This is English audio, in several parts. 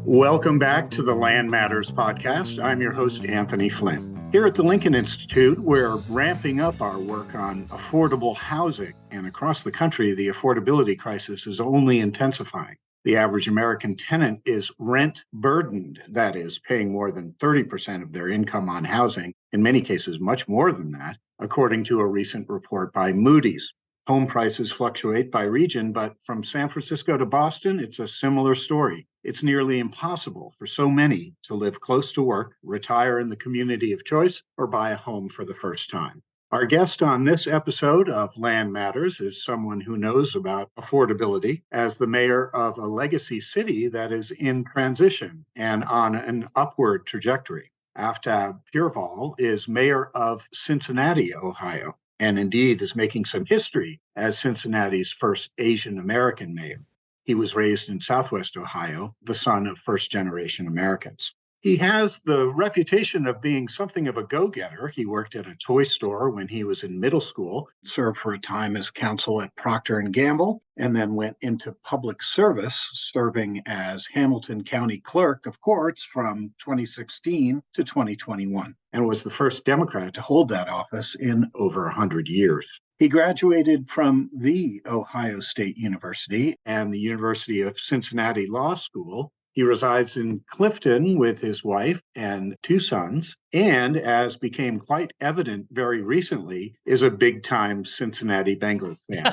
Welcome back to the Land Matters podcast. I'm your host, Anthony Flynn. Here at the Lincoln Institute, we're ramping up our work on affordable housing. And across the country, the affordability crisis is only intensifying. The average American tenant is rent burdened, that is, paying more than 30% of their income on housing, in many cases, much more than that, according to a recent report by Moody's. Home prices fluctuate by region, but from San Francisco to Boston, it's a similar story. It's nearly impossible for so many to live close to work, retire in the community of choice, or buy a home for the first time. Our guest on this episode of Land Matters is someone who knows about affordability as the mayor of a legacy city that is in transition and on an upward trajectory. Aftab Purval is mayor of Cincinnati, Ohio, and indeed is making some history as Cincinnati's first Asian American mayor. He was raised in Southwest Ohio, the son of first-generation Americans. He has the reputation of being something of a go-getter. He worked at a toy store when he was in middle school, served for a time as counsel at Procter & Gamble, and then went into public service, serving as Hamilton County Clerk of Courts from 2016 to 2021, and was the first Democrat to hold that office in over 100 years. He graduated from the Ohio State University and the University of Cincinnati Law School. He resides in Clifton with his wife and two sons, and as became quite evident very recently, is a big-time Cincinnati Bengals fan.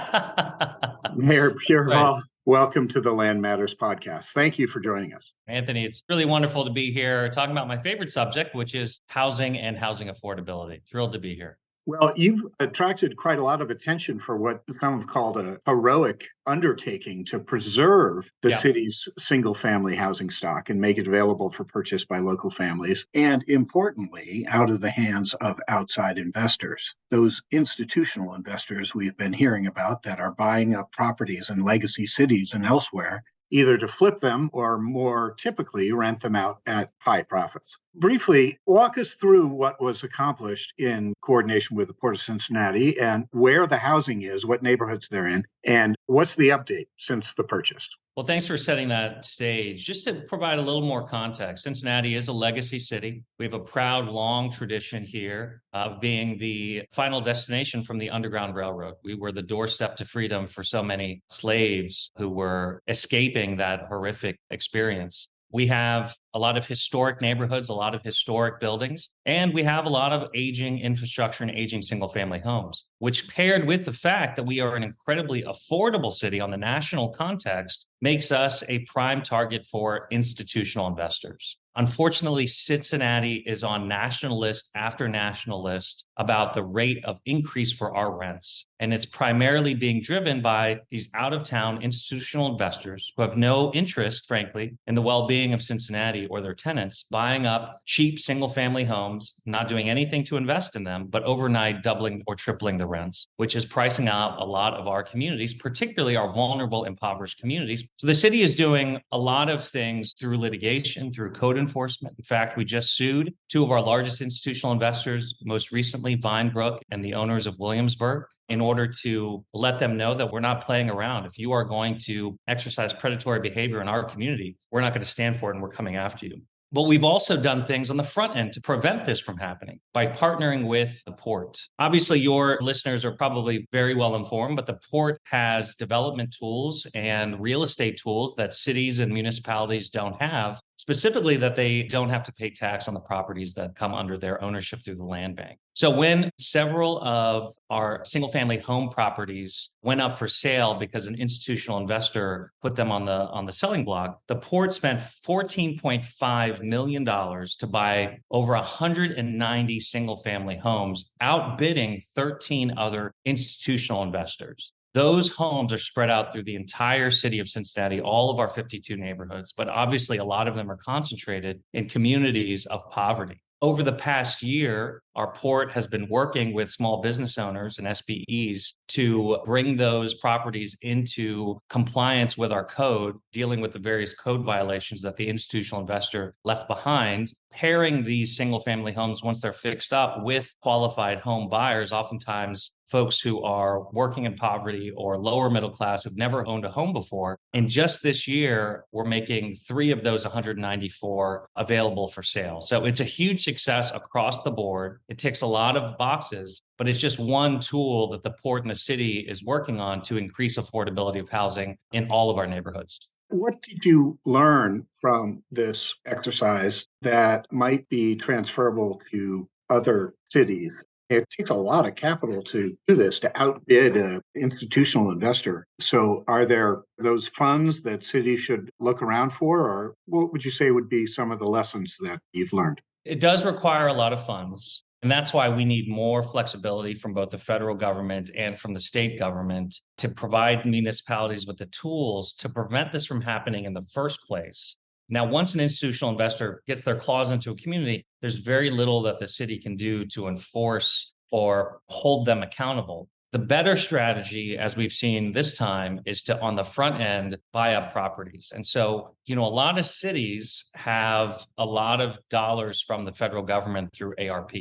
Mayor Purval, welcome to the Land Matters podcast. Thank you for joining us. Anthony, it's really wonderful to be here talking about my favorite subject, which is housing and housing affordability. Thrilled to be here. Well, you've attracted quite a lot of attention for what some have called a heroic undertaking to preserve the city's single-family housing stock and make it available for purchase by local families, and importantly, out of the hands of outside investors. Those institutional investors we've been hearing about that are buying up properties in legacy cities and elsewhere, either to flip them or more typically rent them out at high profits. Briefly, walk us through what was accomplished in coordination with the Port of Cincinnati and where the housing is, what neighborhoods they're in, and what's the update since the purchase? Well, thanks for setting that stage. Just to provide a little more context, Cincinnati is a legacy city. We have a proud, long tradition here of being the final destination from the Underground Railroad. We were the doorstep to freedom for so many slaves who were escaping that horrific experience. We have a lot of historic neighborhoods, a lot of historic buildings, and we have a lot of aging infrastructure and aging single-family homes, which paired with the fact that we are an incredibly affordable city on the national context makes us a prime target for institutional investors. Unfortunately, Cincinnati is on national list after national list about the rate of increase for our rents. And it's primarily being driven by these out-of-town institutional investors who have no interest, frankly, in the well-being of Cincinnati or their tenants, buying up cheap single-family homes, not doing anything to invest in them, but overnight doubling or tripling the rents, which is pricing out a lot of our communities, particularly our vulnerable, impoverished communities. So the city is doing a lot of things through litigation, through code enforcement. In fact, we just sued two of our largest institutional investors, most recently Vinebrook and the owners of Williamsburg, in order to let them know that we're not playing around. If you are going to exercise predatory behavior in our community, we're not going to stand for it and we're coming after you. But we've also done things on the front end to prevent this from happening by partnering with the port. Obviously, your listeners are probably very well informed, but the port has development tools and real estate tools that cities and municipalities don't have, specifically that they don't have to pay tax on the properties that come under their ownership through the land bank. So when several of our single-family home properties went up for sale because an institutional investor put them on the selling block, the port spent $14.5 million to buy over 190 single-family homes, outbidding 13 other institutional investors. Those homes are spread out through the entire city of Cincinnati, all of our 52 neighborhoods, but obviously a lot of them are concentrated in communities of poverty. Over the past year, Our port has been working with small business owners and SBEs to bring those properties into compliance with our code, dealing with the various code violations that the institutional investor left behind, pairing these single family homes once they're fixed up with qualified home buyers, oftentimes folks who are working in poverty or lower middle class who've never owned a home before. And just this year, we're making 3 of those 194 available for sale. So it's a huge success across the board. It ticks a lot of boxes, but it's just one tool that the port and the city is working on to increase affordability of housing in all of our neighborhoods. What did you learn from this exercise that might be transferable to other cities? It takes a lot of capital to do this, to outbid an institutional investor. So are there those funds that cities should look around for, or what would you say would be some of the lessons that you've learned? It does require a lot of funds. And that's why we need more flexibility from both the federal government and from the state government to provide municipalities with the tools to prevent this from happening in the first place. Now, once an institutional investor gets their claws into a community, there's very little that the city can do to enforce or hold them accountable. The better strategy, as we've seen this time, is to, on the front end, buy up properties. And so, a lot of cities have a lot of dollars from the federal government through ARP.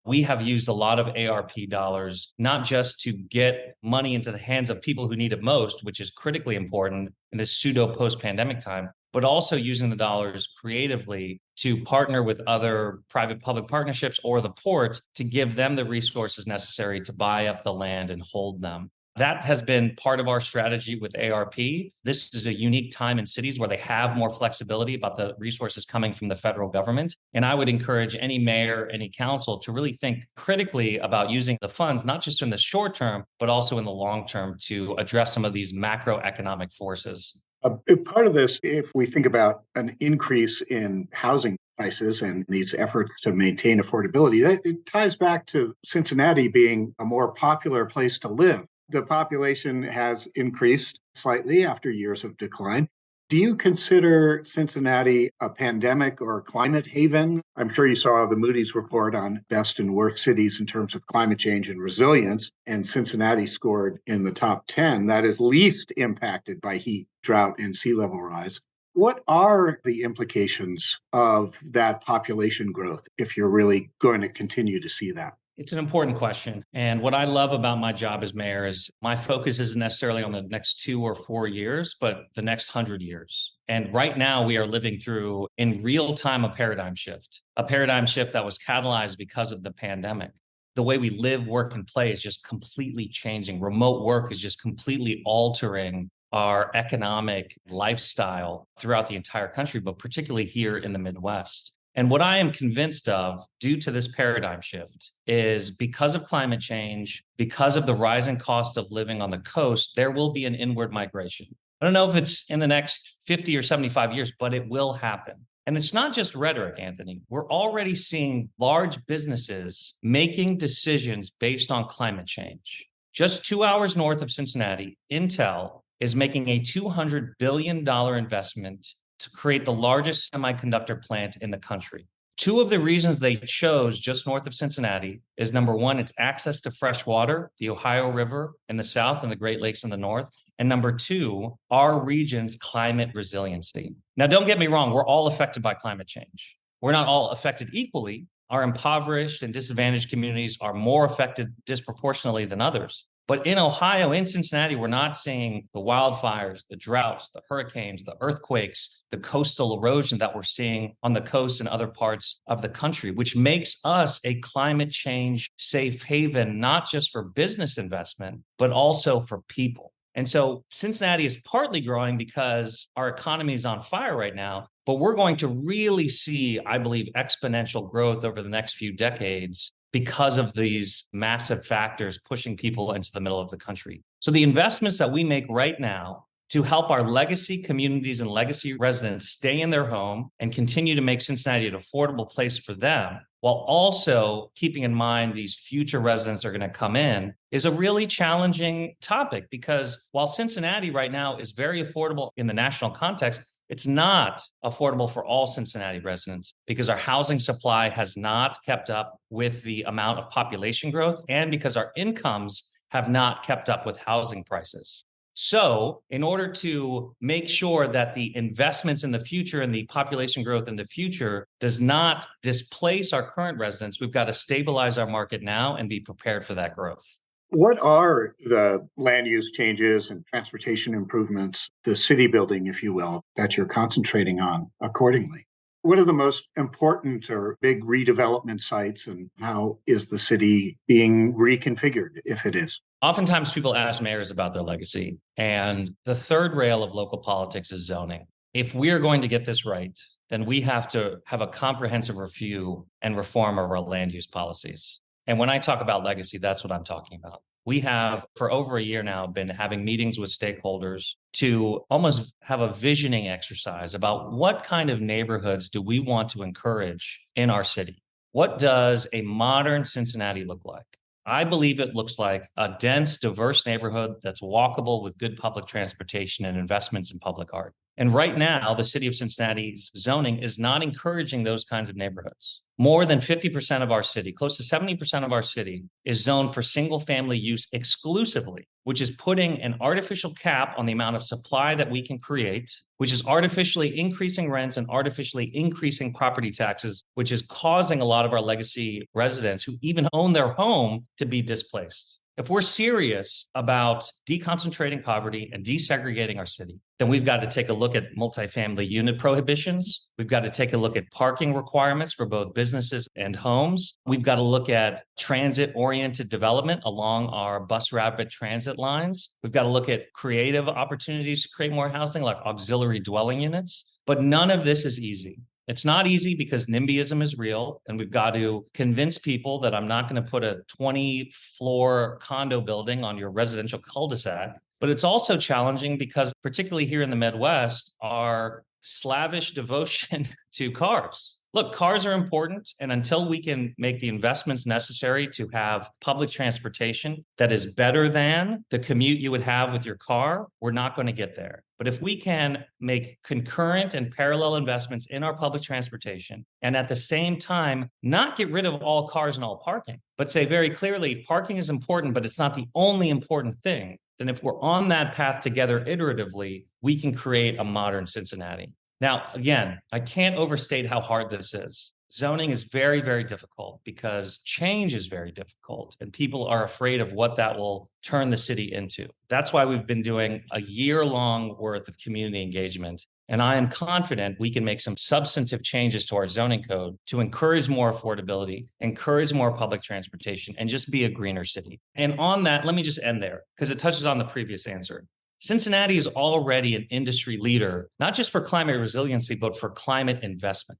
We have used a lot of ARP dollars, not just to get money into the hands of people who need it most, which is critically important in this pseudo post-pandemic time, but also using the dollars creatively to partner with other private-public partnerships or the port to give them the resources necessary to buy up the land and hold them. That has been part of our strategy with ARP. This is a unique time in cities where they have more flexibility about the resources coming from the federal government. And I would encourage any mayor, any council to really think critically about using the funds, not just in the short term, but also in the long term to address some of these macroeconomic forces. A big part of this, if we think about an increase in housing prices and these efforts to maintain affordability, that it ties back to Cincinnati being a more popular place to live. The population has increased slightly after years of decline. Do you consider Cincinnati a pandemic or climate haven? I'm sure you saw the Moody's report on best and worst cities in terms of climate change and resilience, and Cincinnati scored in the top 10. That is least impacted by heat, drought, and sea level rise. What are the implications of that population growth if you're really going to continue to see that? It's an important question. And what I love about my job as mayor is my focus isn't necessarily on the next 2 or 4 years, but the next 100 years. And right now we are living through in real time a paradigm shift that was catalyzed because of the pandemic. The way we live, work, and play is just completely changing. Remote work is just completely altering our economic lifestyle throughout the entire country, but particularly here in the Midwest. And what I am convinced of due to this paradigm shift is because of climate change, because of the rising cost of living on the coast, there will be an inward migration. I don't know if it's in the next 50 or 75 years, but it will happen. And it's not just rhetoric, Anthony. We're already seeing large businesses making decisions based on climate change. Just 2 hours north of Cincinnati, Intel is making a $200 billion investment to create the largest semiconductor plant in the country. 2 of the reasons they chose just north of Cincinnati is number 1, it's access to fresh water, the Ohio River in the south and the Great Lakes in the north. And number 2, our region's climate resiliency. Now, don't get me wrong, we're all affected by climate change. We're not all affected equally. Our impoverished and disadvantaged communities are more affected disproportionately than others. But in Ohio, in Cincinnati, we're not seeing the wildfires, the droughts, the hurricanes, the earthquakes, the coastal erosion that we're seeing on the coast and other parts of the country, which makes us a climate change safe haven, not just for business investment, but also for people. And so Cincinnati is partly growing because our economy is on fire right now, but we're going to really see, I believe, exponential growth over the next few decades because of these massive factors pushing people into the middle of the country. So the investments that we make right now to help our legacy communities and legacy residents stay in their home and continue to make Cincinnati an affordable place for them, while also keeping in mind these future residents are going to come in, is a really challenging topic because while Cincinnati right now is very affordable in the national context, It's not affordable for all Cincinnati residents because our housing supply has not kept up with the amount of population growth and because our incomes have not kept up with housing prices. So, in order to make sure that the investments in the future and the population growth in the future does not displace our current residents, we've got to stabilize our market now and be prepared for that growth. What are the land use changes and transportation improvements, the city building, if you will, that you're concentrating on accordingly? What are the most important or big redevelopment sites, and how is the city being reconfigured, if it is? Oftentimes people ask mayors about their legacy, and the third rail of local politics is zoning. If we are going to get this right, then we have to have a comprehensive review and reform of our land use policies. And when I talk about legacy, that's what I'm talking about. We have, for over a year now, been having meetings with stakeholders to almost have a visioning exercise about what kind of neighborhoods do we want to encourage in our city? What does a modern Cincinnati look like? I believe it looks like a dense, diverse neighborhood that's walkable with good public transportation and investments in public art. And right now, the city of Cincinnati's zoning is not encouraging those kinds of neighborhoods. More than 50% of our city, close to 70% of our city, is zoned for single family use exclusively, which is putting an artificial cap on the amount of supply that we can create, which is artificially increasing rents and artificially increasing property taxes, which is causing a lot of our legacy residents who even own their home to be displaced. If we're serious about deconcentrating poverty and desegregating our city, then we've got to take a look at multifamily unit prohibitions. We've got to take a look at parking requirements for both businesses and homes. We've got to look at transit-oriented development along our bus rapid transit lines. We've got to look at creative opportunities to create more housing, like auxiliary dwelling units. But none of this is easy. It's not easy because NIMBYism is real, and we've got to convince people that I'm not going to put a 20-floor condo building on your residential cul-de-sac. But it's also challenging because, particularly here in the Midwest, our slavish devotion to cars. Look, cars are important, and until we can make the investments necessary to have public transportation that is better than the commute you would have with your car, we're not going to get there. But if we can make concurrent and parallel investments in our public transportation, and at the same time, not get rid of all cars and all parking, but say very clearly, parking is important, but it's not the only important thing, then if we're on that path together iteratively, we can create a modern Cincinnati. Now, again, I can't overstate how hard this is. Zoning is very, very difficult because change is very difficult and people are afraid of what that will turn the city into. That's why we've been doing a year-long worth of community engagement. And I am confident we can make some substantive changes to our zoning code to encourage more affordability, encourage more public transportation, and just be a greener city. And on that, let me just end there because it touches on the previous answer. Cincinnati is already an industry leader, not just for climate resiliency, but for climate investment.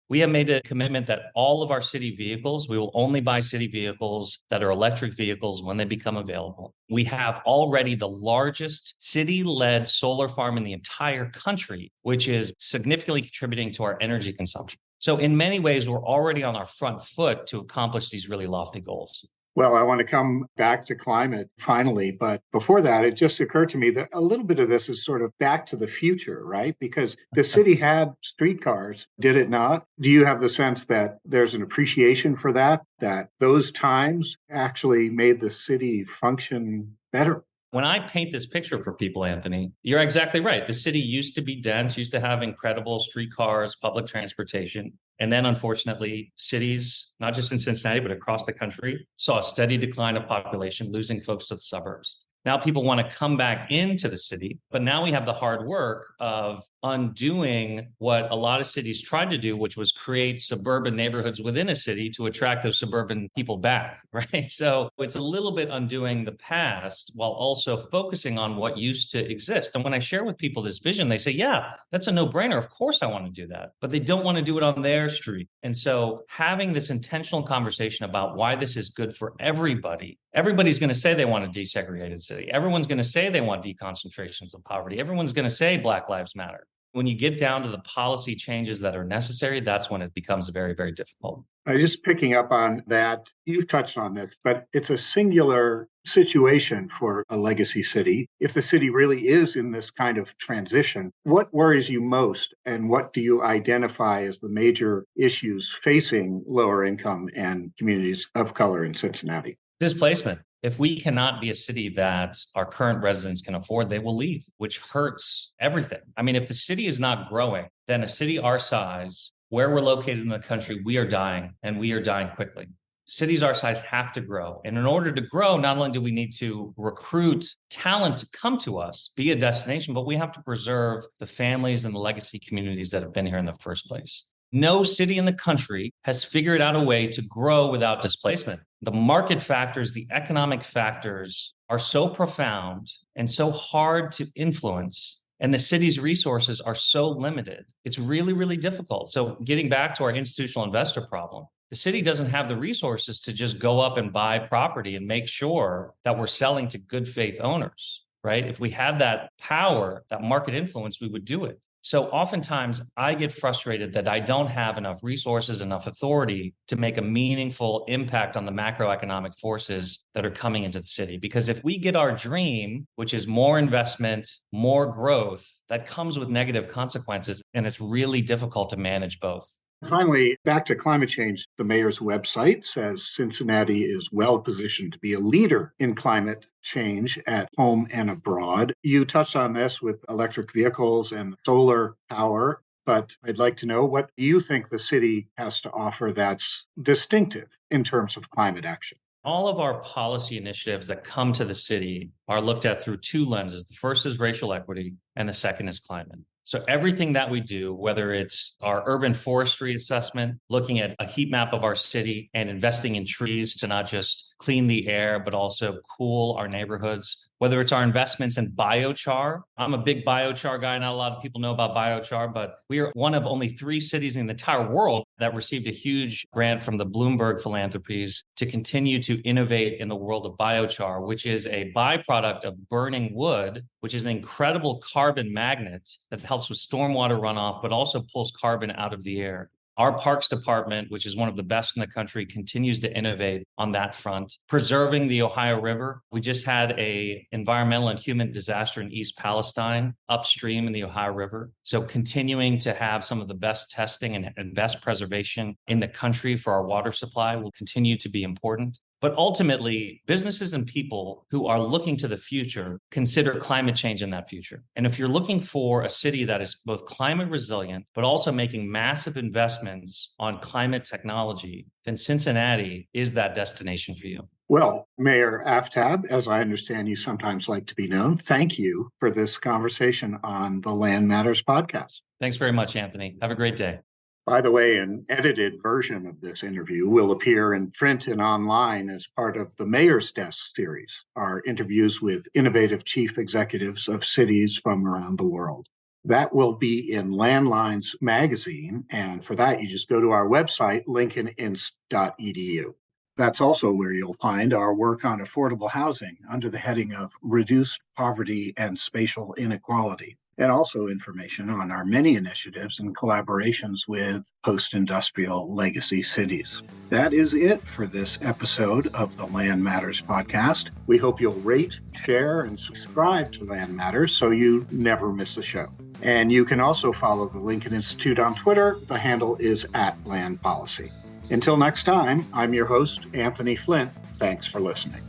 We have made a commitment that all of our city vehicles, we will only buy city vehicles that are electric vehicles when they become available. We have already the largest city-led solar farm in the entire country, which is significantly contributing to our energy consumption. So in many ways, we're already on our front foot to accomplish these really lofty goals. Well, I want to come back to climate finally, but before that, it just occurred to me that a little bit of this is sort of back to the future, right? Because the city had streetcars, did it not? Do you have the sense that there's an appreciation for that those times actually made the city function better? When I paint this picture for people, Anthony, you're exactly right. The city used to be dense, used to have incredible streetcars, public transportation. And then, unfortunately, cities, not just in Cincinnati, but across the country, saw a steady decline of population, losing folks to the suburbs. Now people want to come back into the city, but now we have the hard work of undoing what a lot of cities tried to do, which was create suburban neighborhoods within a city to attract those suburban people back, right? So it's a little bit undoing the past while also focusing on what used to exist. And when I share with people this vision, they say, yeah, that's a no-brainer. Of course I want to do that, but they don't want to do it on their street. And so having this intentional conversation about why this is good for everybody, everybody's going to say they want a desegregated city. Everyone's going to say they want deconcentrations of poverty. Everyone's going to say Black Lives Matter. When you get down to the policy changes that are necessary, that's when it becomes very, very difficult. Just picking up on that, you've touched on this, but it's a singular situation for a legacy city. If the city really is in this kind of transition, what worries you most, and what do you identify as the major issues facing lower income and communities of color in Cincinnati? Displacement. If we cannot be a city that our current residents can afford, they will leave, which hurts everything. I mean, if the city is not growing, then a city our size, where we're located in the country, we are dying, and we are dying quickly. Cities our size have to grow. And in order to grow, not only do we need to recruit talent to come to us, be a destination, but we have to preserve the families and the legacy communities that have been here in the first place. No city in the country has figured out a way to grow without displacement. The market factors, the economic factors are so profound and so hard to influence, and the city's resources are so limited. It's really, really difficult. So getting back to our institutional investor problem, the city doesn't have the resources to just go up and buy property and make sure that we're selling to good faith owners, right? If we had that power, that market influence, we would do it. So oftentimes I get frustrated that I don't have enough resources, enough authority to make a meaningful impact on the macroeconomic forces that are coming into the city. Because if we get our dream, which is more investment, more growth, that comes with negative consequences, and it's really difficult to manage both. Finally, back to climate change. The mayor's website says Cincinnati is well positioned to be a leader in climate change at home and abroad. You touched on this with electric vehicles and solar power, but I'd like to know, what do you think the city has to offer that's distinctive in terms of climate action? All of our policy initiatives that come to the city are looked at through two lenses. The first is racial equity, and the second is climate. So everything that we do, whether it's our urban forestry assessment, looking at a heat map of our city and investing in trees to not just clean the air, but also cool our neighborhoods, whether it's our investments in biochar. I'm a big biochar guy. Not a lot of people know about biochar, but we are one of only 3 cities in the entire world that received a huge grant from the Bloomberg Philanthropies to continue to innovate in the world of biochar, which is a byproduct of burning wood, which is an incredible carbon magnet that helps with stormwater runoff, but also pulls carbon out of the air. Our Parks Department, which is one of the best in the country, continues to innovate on that front. Preserving the Ohio River. We just had an environmental and human disaster in East Palestine, upstream in the Ohio River. So continuing to have some of the best testing and best preservation in the country for our water supply will continue to be important. But ultimately, businesses and people who are looking to the future consider climate change in that future. And if you're looking for a city that is both climate resilient, but also making massive investments on climate technology, then Cincinnati is that destination for you. Well, Mayor Aftab, as I understand you sometimes like to be known, thank you for this conversation on the Land Matters podcast. Thanks very much, Anthony. Have a great day. By the way, an edited version of this interview will appear in print and online as part of the Mayor's Desk series, our interviews with innovative chief executives of cities from around the world. That will be in Landlines magazine, and for that, you just go to our website, lincolninst.edu. That's also where you'll find our work on affordable housing under the heading of Reduced Poverty and Spatial Inequality, and also information on our many initiatives and collaborations with post-industrial legacy cities. That is it for this episode of the Land Matters podcast. We hope you'll rate, share, and subscribe to Land Matters so you never miss a show. And you can also follow the Lincoln Institute on Twitter. The handle is @LandPolicy. Until next time, I'm your host, Anthony Flint. Thanks for listening.